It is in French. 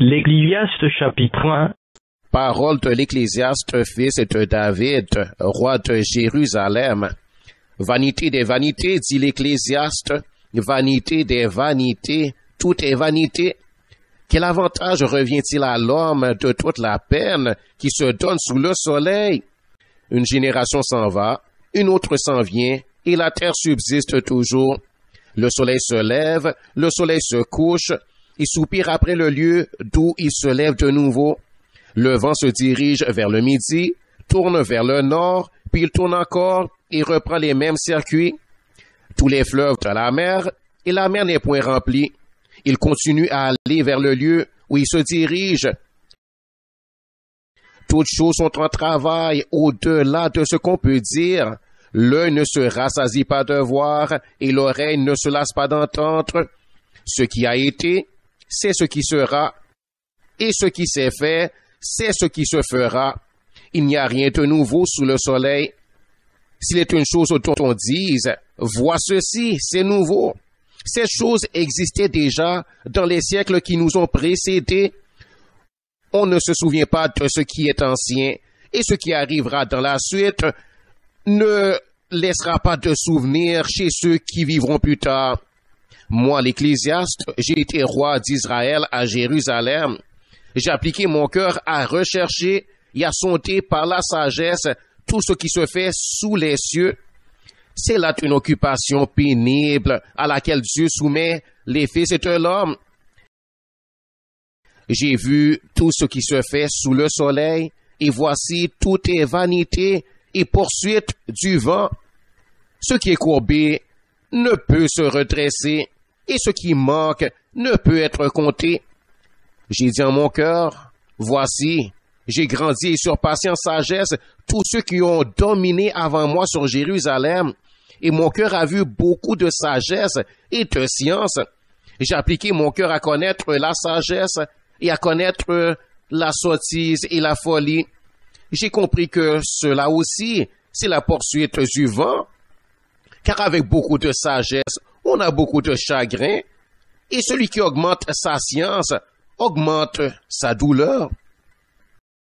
L'Ecclésiaste chapitre 1. Parole de l'Ecclésiaste, fils de David, roi de Jérusalem. Vanité des vanités, dit l'Ecclésiaste, vanité des vanités, tout est vanité. Quel avantage revient-il à l'homme de toute la peine qui se donne sous le soleil? Une génération s'en va, une autre s'en vient, et la terre subsiste toujours. Le soleil se lève, le soleil se couche, il soupire après le lieu d'où il se lève de nouveau. Le vent se dirige vers le midi, tourne vers le nord, puis il tourne encore et reprend les mêmes circuits. Tous les fleuves de la mer, et la mer n'est point remplie. Il continue à aller vers le lieu où il se dirige. Toutes choses sont en travail au-delà de ce qu'on peut dire. L'œil ne se rassasie pas de voir et l'oreille ne se lasse pas d'entendre. Ce qui a été, c'est ce qui sera, et ce qui s'est fait, c'est ce qui se fera. Il n'y a rien de nouveau sous le soleil. S'il est une chose dont on dise, vois ceci, c'est nouveau. Ces choses existaient déjà dans les siècles qui nous ont précédés. On ne se souvient pas de ce qui est ancien, et ce qui arrivera dans la suite ne laissera pas de souvenir chez ceux qui vivront plus tard. Moi, l'Ecclésiaste, j'ai été roi d'Israël à Jérusalem. J'ai appliqué mon cœur à rechercher et à sonder par la sagesse tout ce qui se fait sous les cieux. C'est là une occupation pénible à laquelle Dieu soumet les fils de l'homme. J'ai vu tout ce qui se fait sous le soleil, et voici tout est vanité et poursuite du vent. Ce qui est courbé ne peut se redresser, et ce qui manque ne peut être compté. J'ai dit en mon cœur, voici, j'ai grandi et surpassé en sagesse tous ceux qui ont dominé avant moi sur Jérusalem, et mon cœur a vu beaucoup de sagesse et de science. J'ai appliqué mon cœur à connaître la sagesse et à connaître la sottise et la folie. J'ai compris que cela aussi, c'est la poursuite du vent, car avec beaucoup de sagesse, on a beaucoup de chagrin, et celui qui augmente sa science augmente sa douleur.